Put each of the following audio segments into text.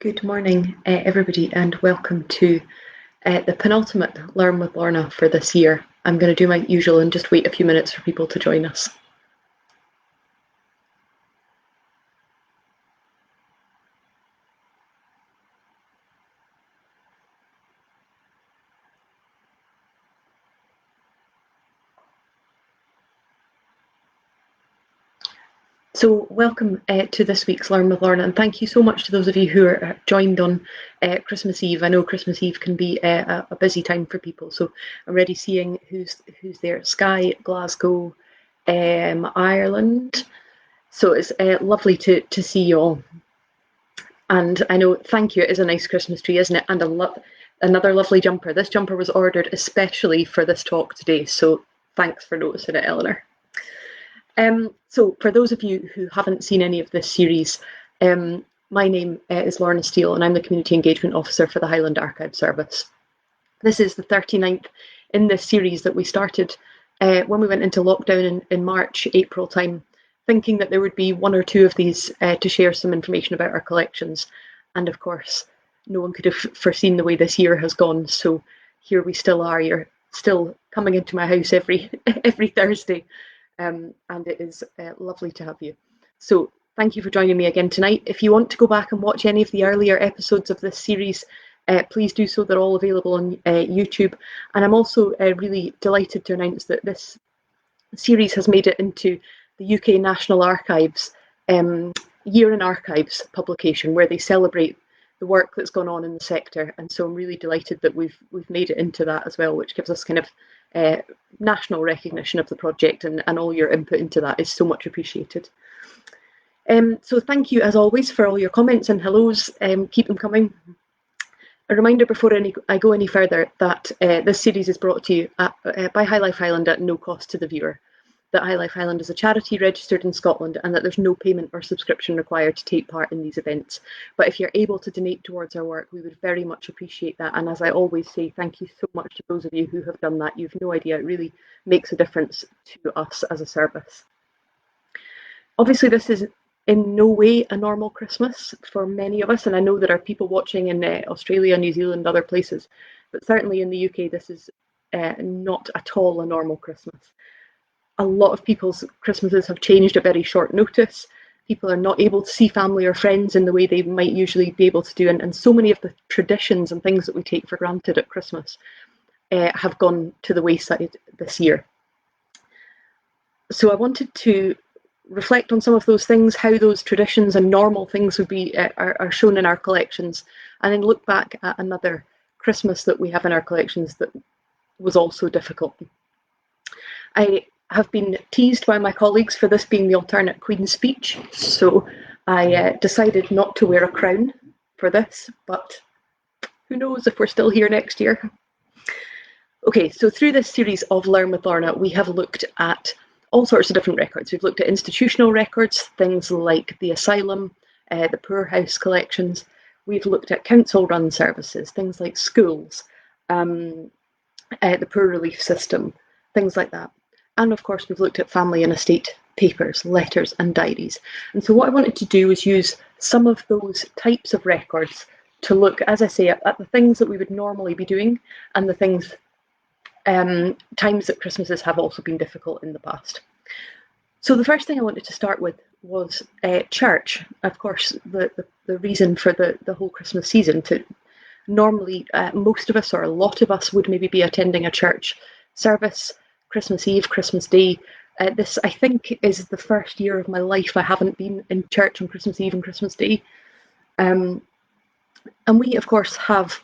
Good morning, everybody, and welcome to the penultimate Learn with Lorna for this year. I'm going to do my usual and just wait a few minutes for people to join us. So welcome to this week's Learn with Lorna, and thank you so much to those of you who are joined on Christmas Eve. I know Christmas Eve can be a busy time for people, so I'm already seeing who's there. Skye, Glasgow, Ireland. So it's lovely to see you all. And I know, thank you, it is a nice Christmas tree, isn't it? And another lovely jumper. This jumper was ordered especially for this talk today, so thanks for noticing it, Eleanor. So for those of you who haven't seen any of this series, my name is Lorna Steele and I'm the Community Engagement Officer for the Highland Archive Service. This is the 39th in this series that we started when we went into lockdown in March, April time, thinking that there would be one or two of these to share some information about our collections. And of course, no one could have foreseen the way this year has gone. So here we still are. You're still coming into my house every Thursday. And it is lovely to have you. So thank you for joining me again tonight. If you want to go back and watch any of the earlier episodes of this series, please do so. They're all available on YouTube. And I'm also really delighted to announce that this series has made it into the UK National Archives Year in Archives publication, where they celebrate the work that's gone on in the sector. And so I'm really delighted that we've made it into that as well, which gives us kind of national recognition of the project, and all your input into that is so much appreciated. So thank you as always for all your comments and hellos. Keep them coming. A reminder before I go any further that this series is brought to you by High Life Highland at no cost to the viewer. That High Life Highland is a charity registered in Scotland and that there's no payment or subscription required to take part in these events. But if you're able to donate towards our work, we would very much appreciate that. And as I always say, thank you so much to those of you who have done that. You've no idea, it really makes a difference to us as a service. Obviously, this is in no way a normal Christmas for many of us, and I know there are people watching in Australia, New Zealand, other places, but certainly in the UK, this is not at all a normal Christmas. A lot of people's Christmases have changed at very short notice. People are not able to see family or friends in the way they might usually be able to do, and so many of the traditions and things that we take for granted at Christmas have gone to the wayside this year. So I wanted to reflect on some of those things, how those traditions and normal things would be are shown in our collections, and then look back at another Christmas that we have in our collections that was also difficult. I have been teased by my colleagues for this being the alternate Queen's speech, so I decided not to wear a crown for this, but who knows if we're still here next year. Okay, so through this series of Learn with Lorna, we have looked at all sorts of different records. We've looked at institutional records, things like the asylum, the poor house collections. We've looked at council-run services, things like schools, the poor relief system, things like that. And of course, we've looked at family and estate papers, letters and diaries. And so what I wanted to do was use some of those types of records to look, as I say, at the things that we would normally be doing and the things, times that Christmases have also been difficult in the past. So the first thing I wanted to start with was church. Of course, the reason for the whole Christmas season. Normally, most of us or a lot of us would maybe be attending a church service, Christmas Eve, Christmas Day. This, I think, is the first year of my life I haven't been in church on Christmas Eve and Christmas Day. And we, of course, have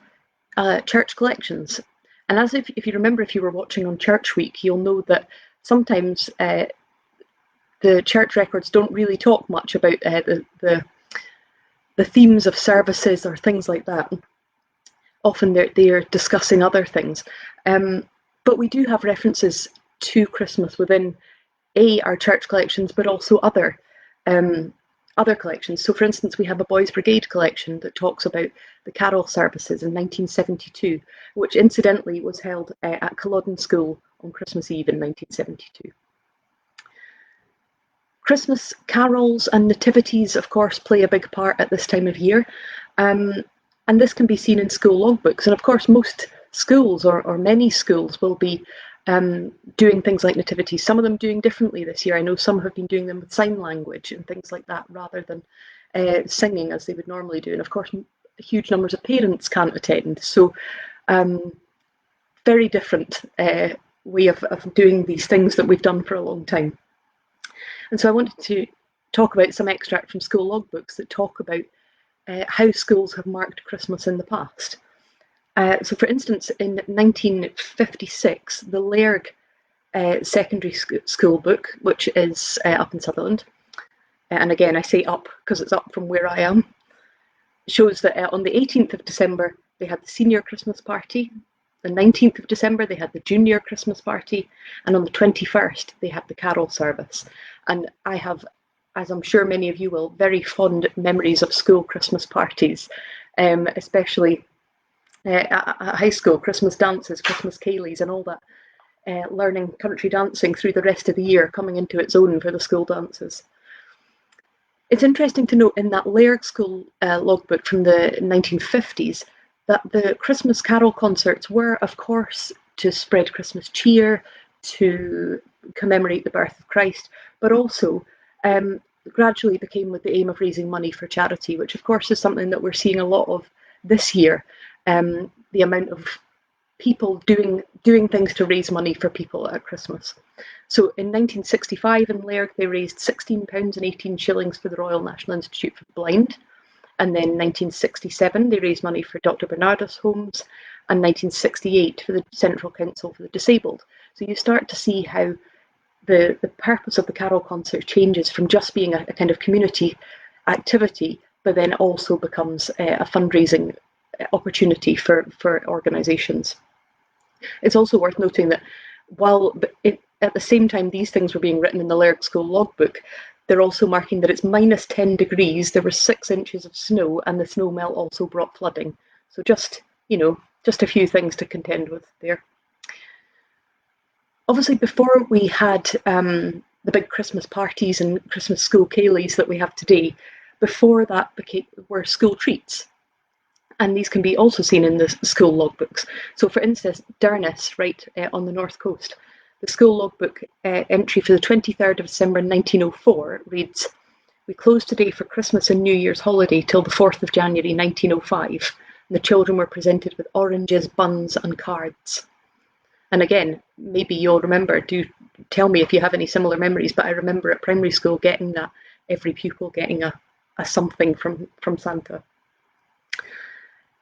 church collections. And as if you remember, if you were watching on Church Week, you'll know that sometimes the church records don't really talk much about the themes of services or things like that. Often they're discussing other things. But we do have references to Christmas within our church collections, but also other collections. So for instance, we have a Boys Brigade collection that talks about the carol services in 1972, which incidentally was held at Culloden School on Christmas Eve in 1972. Christmas carols and nativities, of course, play a big part at this time of year. And this can be seen in school logbooks. And of course, most schools or many schools will be doing things like nativities, some of them doing differently this year. I know some have been doing them with sign language and things like that rather than singing as they would normally do. And of course, huge numbers of parents can't attend. So very different way of doing these things that we've done for a long time. And so I wanted to talk about some extract from school logbooks that talk about how schools have marked Christmas in the past. So for instance, in 1956, the Lairg secondary school book, which is up in Sutherland, and again I say up because it's up from where I am, shows that on the 18th of December they had the senior Christmas party, the 19th of December they had the junior Christmas party, and on the 21st they had the carol service. And I have, as I'm sure many of you will, very fond memories of school Christmas parties, especially at high school, Christmas dances, Christmas ceilidhs and all that, learning country dancing through the rest of the year, coming into its own for the school dances. It's interesting to note in that Lairg school logbook from the 1950s that the Christmas carol concerts were, of course, to spread Christmas cheer, to commemorate the birth of Christ, but also gradually became with the aim of raising money for charity, which of course is something that we're seeing a lot of this year. The amount of people doing things to raise money for people at Christmas. So in 1965 in Lairg they raised £16 and 18 shillings for the Royal National Institute for the Blind. And then 1967 they raised money for Dr. Bernardus Homes, and 1968 for the Central Council for the Disabled. So you start to see how the purpose of the carol concert changes from just being a kind of community activity, but then also becomes a fundraising opportunity for organisations. It's also worth noting that while at the same time these things were being written in the Lairg School logbook, they're also marking that it's minus 10 degrees, there was 6 inches of snow, and the snow melt also brought flooding. So just a few things to contend with there. Obviously, before we had the big Christmas parties and Christmas school ceilidhs that we have today, before that were school treats. And these can be also seen in the school logbooks. So for instance, Durness, right on the north coast, the school logbook entry for the 23rd of December 1904 reads, "We closed today for Christmas and New Year's holiday till the 4th of January 1905. And the children were presented with oranges, buns and cards." And again, maybe you'll remember, do tell me if you have any similar memories, but I remember at primary school getting that, every pupil getting a something from Santa.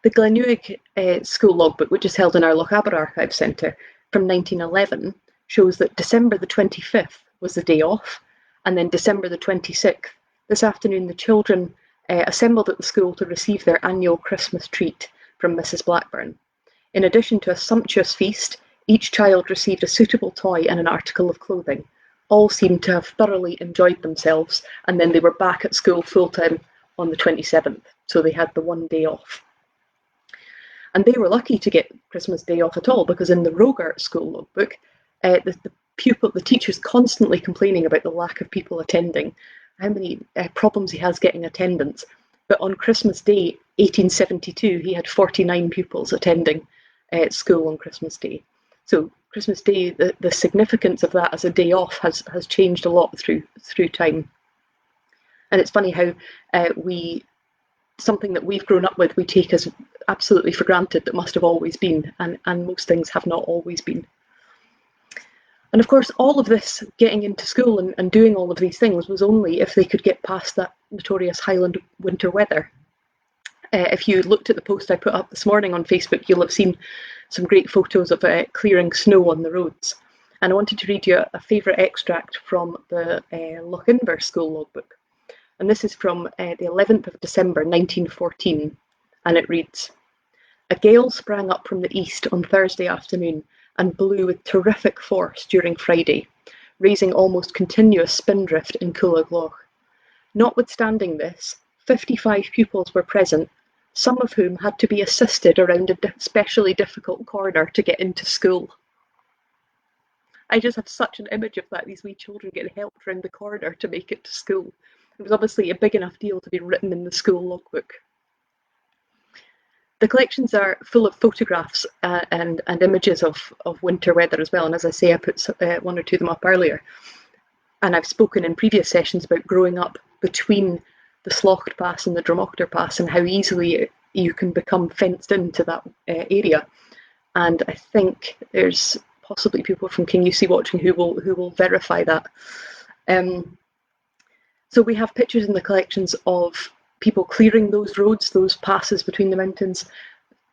The Glenewig school logbook, which is held in our Lochaber Archive Centre from 1911, shows that December the 25th was the day off, and then December the 26th, this afternoon, the children assembled at the school to receive their annual Christmas treat from Mrs. Blackburn. In addition to a sumptuous feast, each child received a suitable toy and an article of clothing. All seemed to have thoroughly enjoyed themselves, and then they were back at school full-time on the 27th, so they had the one day off. And they were lucky to get Christmas Day off at all, because in the Rogart school logbook, the teacher's constantly complaining about the lack of people attending, how many problems he has getting attendance. But on Christmas Day, 1872, he had 49 pupils attending school on Christmas Day. So Christmas Day, the significance of that as a day off has changed a lot through time. And it's funny how something that we've grown up with, we take as absolutely for granted that must have always been, and most things have not always been. And of course, all of this getting into school and doing all of these things was only if they could get past that notorious Highland winter weather. If you looked at the post I put up this morning on Facebook, you'll have seen some great photos of clearing snow on the roads. And I wanted to read you a favourite extract from the Lochinver school logbook. And this is from the 11th of December 1914, and it reads, "A gale sprang up from the east on Thursday afternoon and blew with terrific force during Friday, raising almost continuous spindrift in Coolagh Loch. Notwithstanding this, 55 pupils were present, some of whom had to be assisted around a especially difficult corner to get into school." I just had such an image of that, these wee children getting helped around the corner to make it to school. It was obviously a big enough deal to be written in the school logbook. The collections are full of photographs and images of winter weather as well. And as I say, I put one or two of them up earlier. And I've spoken in previous sessions about growing up between the Slough Pass and the Dromochter Pass and how easily you can become fenced into that area. And I think there's possibly people from King UC watching who will verify that. So we have pictures in the collections of people clearing those roads, those passes between the mountains,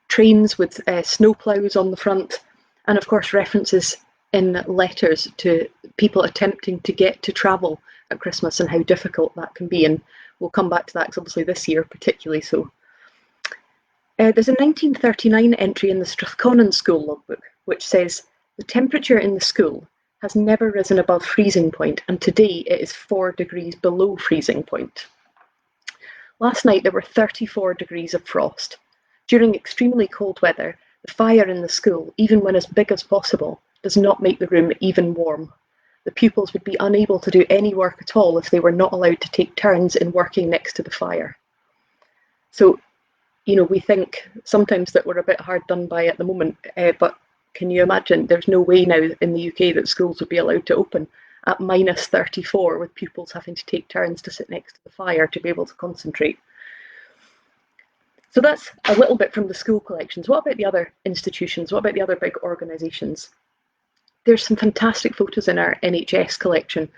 trains with snowplows on the front, and of course references in letters to people attempting to get to travel at Christmas and how difficult that can be. And we'll come back to that because obviously this year particularly so. There's a 1939 entry in the Strathconan School logbook which says, "The temperature in the school has never risen above freezing point, and today it is 4 degrees below freezing point. Last night there were 34 degrees of frost. During extremely cold weather, the fire in the school, even when as big as possible, does not make the room even warm. The pupils would be unable to do any work at all if they were not allowed to take turns in working next to the fire." So, you know, we think sometimes that we're a bit hard done by at the moment, but can you imagine? There's no way now in the UK that schools would be allowed to open at minus 34 with pupils having to take turns to sit next to the fire to be able to concentrate. So that's a little bit from the school collections. What about the other institutions? What about the other big organisations? There's some fantastic photos in our NHS collection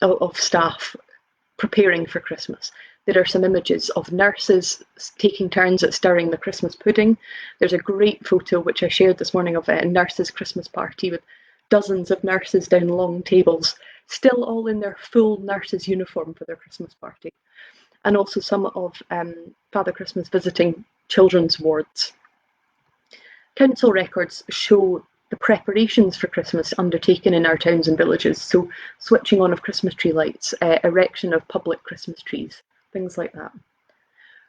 of staff preparing for Christmas. There are some images of nurses taking turns at stirring the Christmas pudding. There's a great photo which I shared this morning of a nurses' Christmas party with dozens of nurses down long tables, still all in their full nurses' uniform for their Christmas party. And also some of Father Christmas visiting children's wards. Council records show the preparations for Christmas undertaken in our towns and villages. So switching on of Christmas tree lights, erection of public Christmas trees, things like that.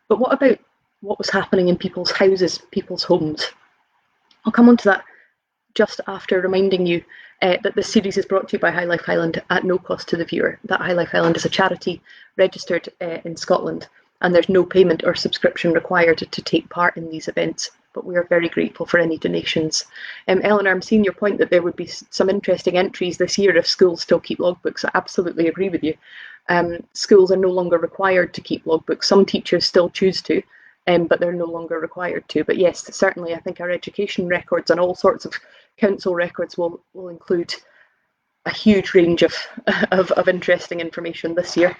But what about what was happening in people's houses, people's homes? I'll come on to that just after reminding you that this series is brought to you by High Life Highland at no cost to the viewer. That High Life Highland is a charity registered in Scotland, and there's no payment or subscription required to take part in these events, but we are very grateful for any donations. Eleanor, I'm seeing your point that there would be some interesting entries this year if schools still keep logbooks. I absolutely agree with you. Schools are no longer required to keep logbooks. Some teachers still choose to, but they're no longer required to. But yes, certainly I think our education records and all sorts of council records will include a huge range of interesting information this year.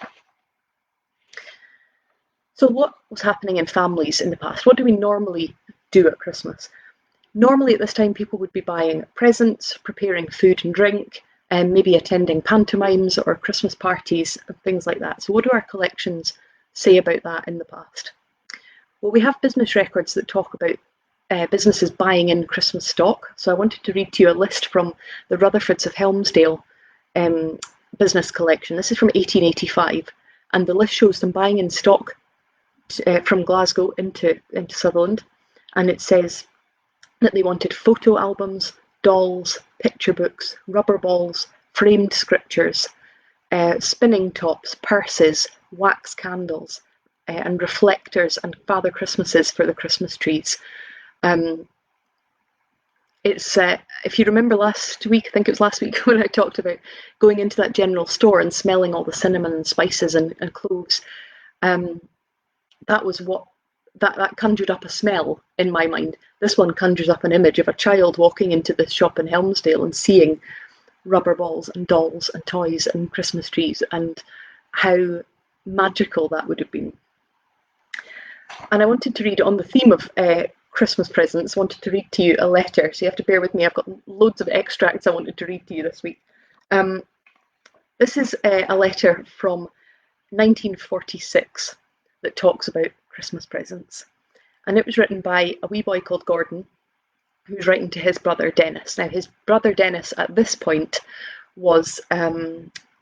So what was happening in families in the past? What do we normally do at Christmas? Normally at this time people would be buying presents, preparing food and drink, and maybe attending pantomimes or Christmas parties and things like that. So what do our collections say about that in the past? Well, we have business records that talk about businesses buying in Christmas stock. So I wanted to read to you a list from the Rutherfords of Helmsdale business collection. This is from 1885, and the list shows them buying in stock from Glasgow into Sutherland, and it says that they wanted photo albums, dolls, picture books, rubber balls, framed scriptures, spinning tops, purses, wax candles, and reflectors and Father Christmases for the Christmas trees. It's if you remember last week, I think it was last week when I talked about going into that general store and smelling all the cinnamon and spices and cloves. That was what that conjured up a smell in my mind. This one conjures up an image of a child walking into the shop in Helmsdale and seeing rubber balls and dolls and toys and Christmas trees, and how magical that would have been. And I wanted to read on the theme of Christmas presents, wanted to read to you a letter. So you have to bear with me. I've got loads of extracts I wanted to read to you this week. This is a letter from 1946 that talks about Christmas presents. And it was written by a wee boy called Gordon, who's writing to his brother Dennis. Now, his brother Dennis at this point was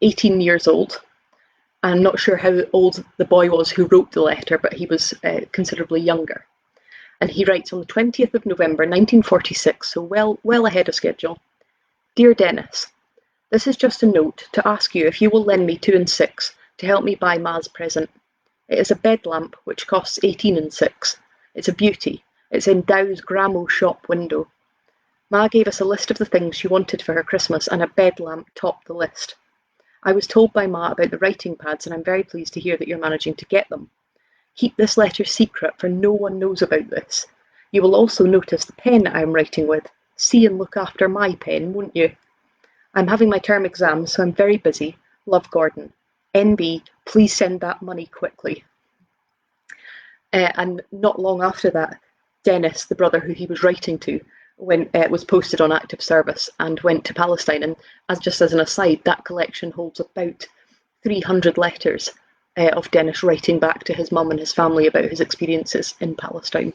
18 years old. I'm not sure how old the boy was who wrote the letter, but he was considerably younger. And he writes on the 20th of November 1946, so well ahead of schedule. Dear Dennis, this is just a note to ask you if you will lend me 2 and 6 to help me buy Ma's present. It is a bed lamp which costs 18 and 6. It's a beauty. It's in Dow's Gramo shop window. Ma gave us a list of the things she wanted for her Christmas, and a bed lamp topped the list. I was told by Ma about the writing pads, and I'm very pleased to hear that you're managing to get them. Keep this letter secret, for no one knows about this. You will also notice the pen I'm writing with. See and look after my pen, won't you? I'm having my term exams, so I'm very busy. Love, Gordon. NB, please send that money quickly. And not long after that, Dennis, the brother who he was writing to, was posted on active service and went to Palestine. And just as an aside, that collection holds about 300 letters of Dennis writing back to his mum and his family about his experiences in Palestine.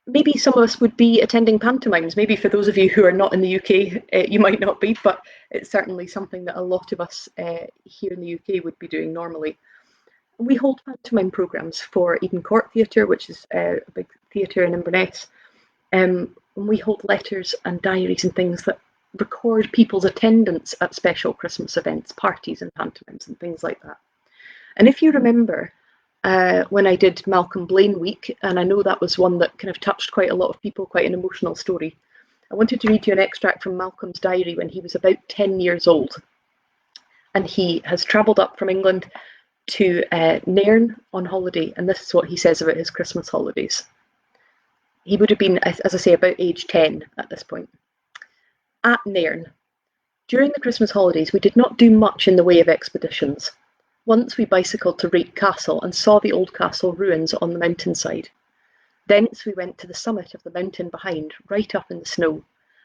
Maybe some of us would be attending pantomimes. Maybe for those of you who are not in the UK, you might not be, but it's certainly something that a lot of us here in the UK would be doing normally. We hold pantomime programmes for Eden Court Theatre, which is a big theatre in Inverness. And we hold letters and diaries and things that record people's attendance at special Christmas events, parties and pantomimes and things like that. And if you remember, when I did Malcolm Blaine Week, and I know that was one that kind of touched quite a lot of people, quite an emotional story, I wanted to read you an extract from Malcolm's diary when he was about 10 years old. And he has travelled up from England to Nairn on holiday, and this is what he says about his Christmas holidays. He would have been, as I say, about age 10 at this point. At Nairn. During the Christmas holidays, we did not do much in the way of expeditions. Once we bicycled to Rake Castle and saw the old castle ruins on the mountainside. Thence we went to the summit of the mountain behind, right up in the snow,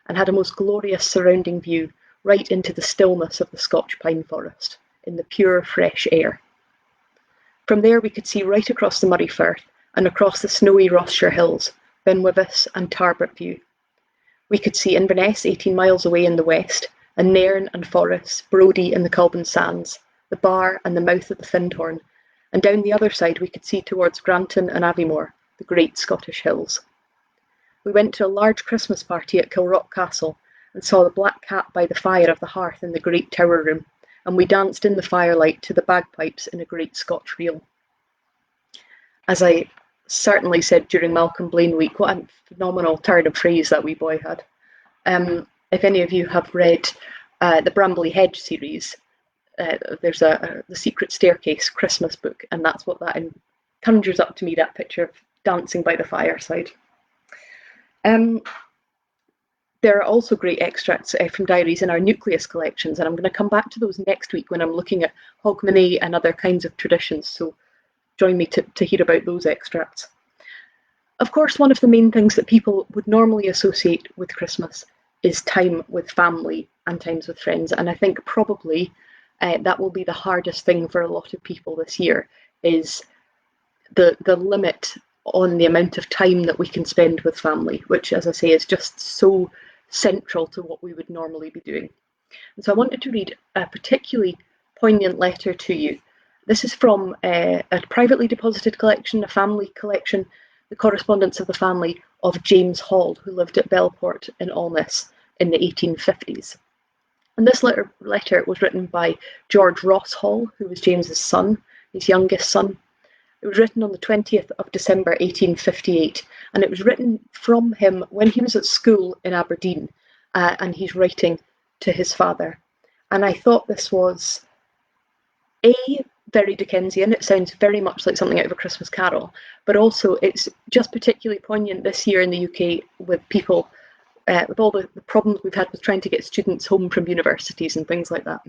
and had a most glorious surrounding view right into the stillness of the Scotch pine forest, in the pure, fresh air. From there we could see right across the Murray Firth and across the snowy Rossshire Hills, Benwyvis and Tarbert View. We could see Inverness 18 miles away in the west, and Nairn and Forres, Brodie and the Colburn Sands, the Bar and the mouth of the Findhorn, and down the other side we could see towards Granton and Aviemore, the great Scottish hills. We went to a large Christmas party at Kilrock Castle and saw the black cat by the fire of the hearth in the great tower room, and we danced in the firelight to the bagpipes in a great Scotch reel. As I certainly said during Malcolm Blaine Week, what a phenomenal turn of phrase that wee boy had. If any of you have read the Brambley Hedge series, there's the Secret Staircase Christmas book, and that's what that conjures up to me, that picture of dancing by the fireside. There are also great extracts from diaries in our nucleus collections, and I'm going to come back to those next week when I'm looking at Hogmanay and other kinds of traditions, so join me to hear about those extracts. Of course, one of the main things that people would normally associate with Christmas is time with family and times with friends, and I think probably that will be the hardest thing for a lot of people this year, is the limit on the amount of time that we can spend with family, which, as I say, is just so central to what we would normally be doing. And so I wanted to read a particularly poignant letter to you. This is from a privately deposited collection, a family collection, the correspondence of the family of James Hall, who lived at Belport in Alness in the 1850s. And this letter was written by George Ross Hall, who was James's son, his youngest son. It was written on the 20th of December 1858, and it was written from him when he was at school in Aberdeen, and he's writing to his father. And I thought this was very Dickensian. It sounds very much like something out of A Christmas Carol, but also it's just particularly poignant this year in the UK with people, with all the problems we've had with trying to get students home from universities and things like that.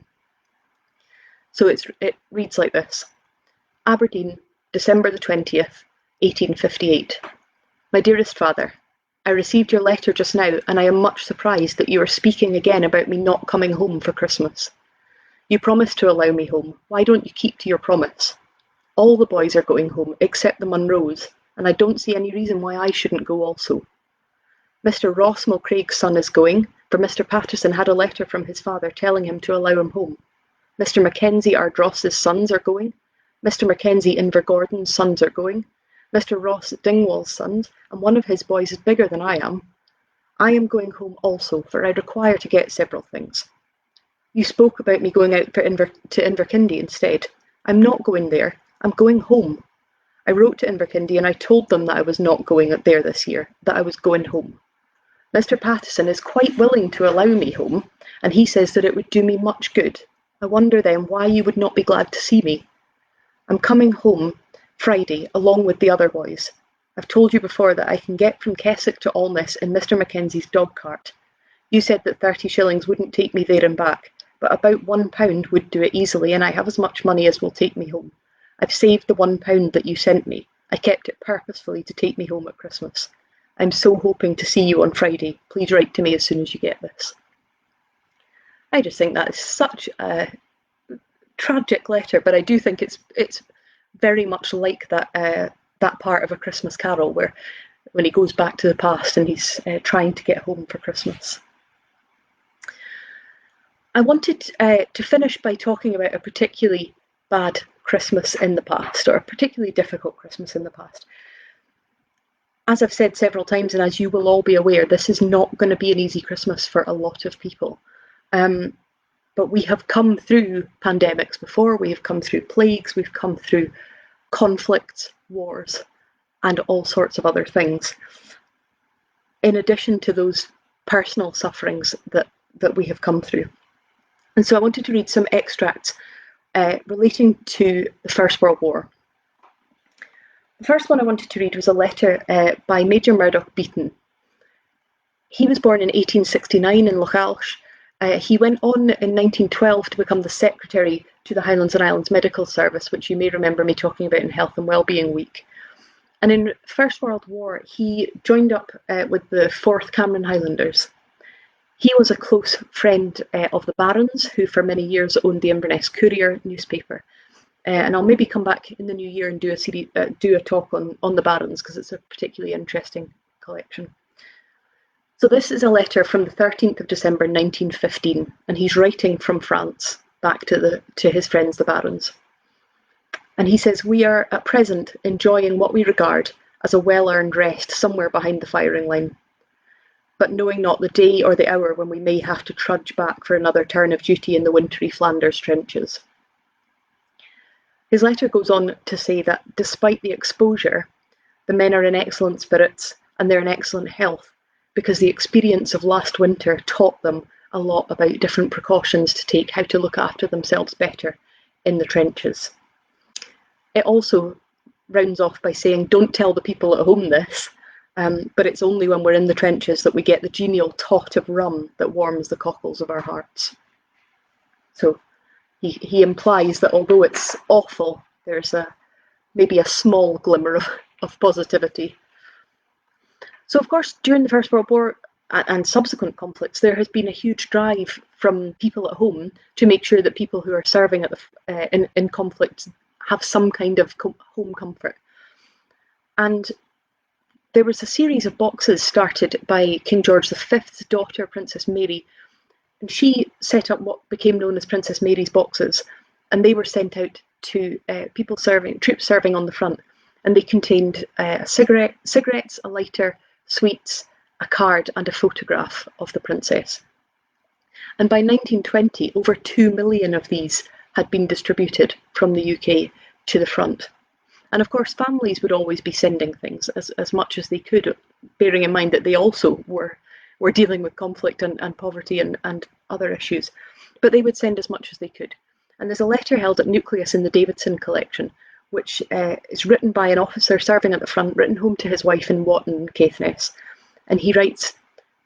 So it reads like this. Aberdeen, December the 20th, 1858. My dearest father, I received your letter just now, and I am much surprised that you are speaking again about me not coming home for Christmas. You promised to allow me home. Why don't you keep to your promise? All the boys are going home, except the Munros, and I don't see any reason why I shouldn't go also. Mr. Ross Mulcraig's son is going, for Mr. Patterson had a letter from his father telling him to allow him home. Mr. Mackenzie Ardross's sons are going. Mr. Mackenzie Invergordon's sons are going. Mr. Ross Dingwall's sons, and one of his boys is bigger than I am. I am going home also, for I require to get several things. You spoke about me going out to Inverkindi instead. I'm not going there. I'm going home. I wrote to Inverkindie and I told them that I was not going there this year, that I was going home. Mr. Pattison is quite willing to allow me home, and he says that it would do me much good. I wonder then why you would not be glad to see me. I'm coming home Friday along with the other boys. I've told you before that I can get from Keswick to Alness in Mr. Mackenzie's dog cart. You said that 30 shillings wouldn't take me there and back, but about £1 would do it easily, and I have as much money as will take me home. I've saved the £1 that you sent me. I kept it purposefully to take me home at Christmas. I'm so hoping to see you on Friday. Please write to me as soon as you get this. I just think that is such a tragic letter, but I do think it's very much like that part of A Christmas Carol where when he goes back to the past and he's trying to get home for Christmas. I wanted to finish by talking about a particularly bad Christmas in the past, or a particularly difficult Christmas in the past. As I've said several times, and as you will all be aware, this is not going to be an easy Christmas for a lot of people. But we have come through pandemics before, we have come through plagues, we've come through conflicts, wars, and all sorts of other things. In addition to those personal sufferings that we have come through. And so I wanted to read some extracts relating to the First World War. The first one I wanted to read was a letter by Major Murdoch Beaton. He was born in 1869 in Lochalsh. He went on in 1912 to become the secretary to the Highlands and Islands Medical Service, which you may remember me talking about in Health and Wellbeing Week. And in First World War, he joined up with the 4th Cameron Highlanders. He was a close friend of the Barons, who for many years owned the Inverness Courier newspaper. And I'll maybe come back in the new year and do a talk on the Barons, because it's a particularly interesting collection. So this is a letter from the 13th of December 1915, and he's writing from France back to his friends the Barons. And he says, "We are at present enjoying what we regard as a well-earned rest somewhere behind the firing line, but knowing not the day or the hour when we may have to trudge back for another turn of duty in the wintry Flanders trenches." His letter goes on to say that despite the exposure, the men are in excellent spirits and they're in excellent health, because the experience of last winter taught them a lot about different precautions to take, how to look after themselves better in the trenches. It also rounds off by saying, don't tell the people at home this, but it's only when we're in the trenches that we get the genial tot of rum that warms the cockles of our hearts. So he implies that although it's awful, there's maybe a small glimmer of positivity. So of course, during the First World War and subsequent conflicts, there has been a huge drive from people at home to make sure that people who are serving at in conflict have some kind of home comfort. And there was a series of boxes started by King George V's daughter, Princess Mary, and she set up what became known as Princess Mary's boxes, and they were sent out to troops serving on the front, and they contained cigarettes, a lighter, sweets, a card, and a photograph of the princess. And by 1920, over 2 million of these had been distributed from the UK to the front. And of course, families would always be sending things as much as they could, bearing in mind that they also were dealing with conflict and poverty and other issues. But they would send as much as they could. And there's a letter held at Nucleus in the Davidson collection, which is written by an officer serving at the front, written home to his wife in Watton, Caithness. And he writes,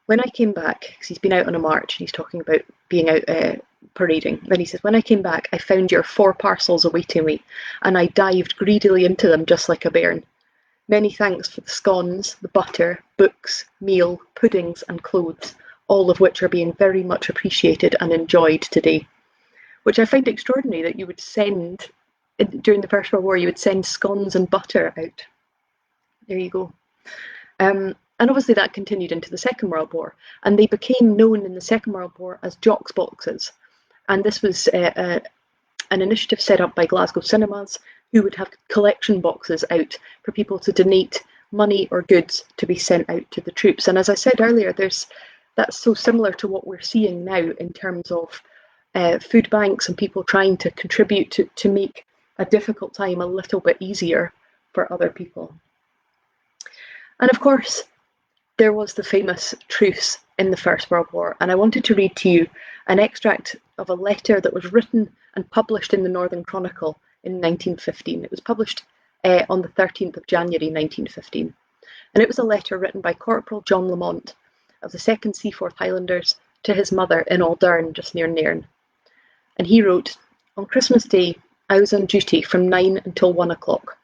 "When I came back," because he's been out on a march, and he's talking about being out parading. Then he says, "When I came back, I found your 4 parcels awaiting me, and I dived greedily into them just like a bairn. Many thanks for the scones, the butter, books, meal, puddings, and clothes, all of which are being very much appreciated and enjoyed today." Which I find extraordinary, that you would send, during the First World War, you would send scones and butter out. There you go. And obviously that continued into the Second World War, and they became known in the Second World War as Jock's boxes. And this was an initiative set up by Glasgow Cinemas, who would have collection boxes out for people to donate money or goods to be sent out to the troops. And as I said earlier, that's so similar to what we're seeing now in terms of food banks and people trying to contribute to make a difficult time a little bit easier for other people. And of course, there was the famous Truce in the First World War, and I wanted to read to you an extract of a letter that was written and published in the Northern Chronicle in 1915. It was published on the 13th of January 1915, and it was a letter written by Corporal John Lamont of the 2nd Seaforth Highlanders to his mother in Aldern, just near Nairn. And he wrote, "On Christmas Day, I was on duty from 9 until 1 o'clock.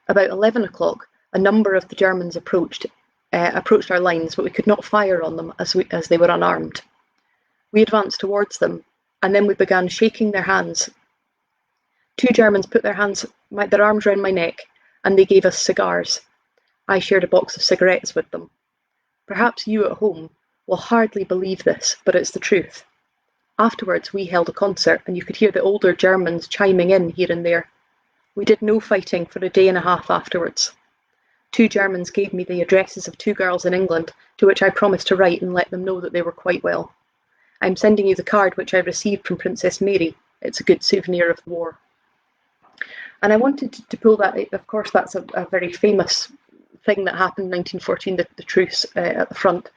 About 11 o'clock, a number of the Germans approached our lines, but we could not fire on them as they were unarmed. We advanced towards them, and then we began shaking their hands. 2 Germans put their arms round my neck, and they gave us cigars. I shared a box of cigarettes with them. Perhaps you at home will hardly believe this, but it's the truth. Afterwards, we held a concert, and you could hear the older Germans chiming in here and there. We did no fighting for a day and a half afterwards. 2 Germans gave me the addresses of 2 girls in England, to which I promised to write and let them know that they were quite well. I'm sending you the card which I received from Princess Mary. It's a good souvenir of the war." And I wanted to pull that. Of course, that's a very famous thing that happened in 1914, the truce at the front.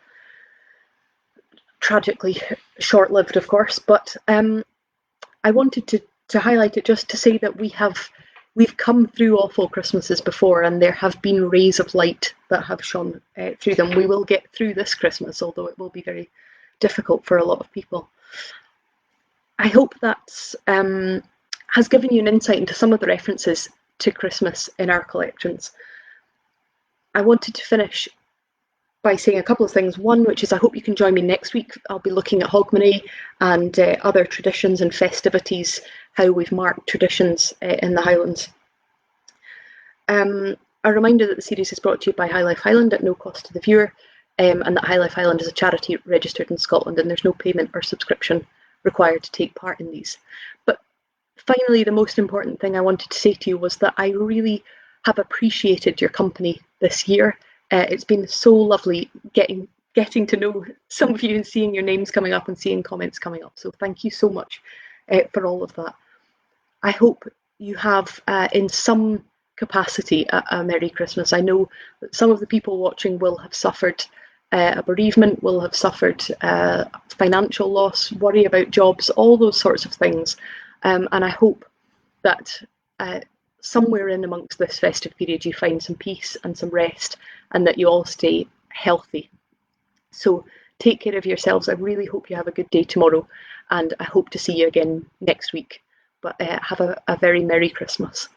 Tragically short-lived, of course, but I wanted to highlight it just to say that we've come through awful Christmases before, and there have been rays of light that have shone through them. We will get through this Christmas, although it will be very difficult for a lot of people. I hope that has given you an insight into some of the references to Christmas in our collections. I wanted to finish by saying a couple of things. One, which is I hope you can join me next week. I'll be looking at Hogmanay and other traditions and festivities, how we've marked traditions in the Highlands. A reminder that the series is brought to you by High Life Highland at no cost to the viewer, and that High Life Highland is a charity registered in Scotland, and there's no payment or subscription required to take part in these. But finally, the most important thing I wanted to say to you was that I really have appreciated your company this year. It's been so lovely getting to know some of you and seeing your names coming up and seeing comments coming up. So thank you so much for all of that. I hope you have, in some capacity, a Merry Christmas. I know that some of the people watching will have suffered a bereavement, will have suffered financial loss, worry about jobs, all those sorts of things. And I hope that somewhere in amongst this festive period you find some peace and some rest, and that you all stay healthy. So take care of yourselves. I really hope you have a good day tomorrow, and I hope to see you again next week. But have a very Merry Christmas.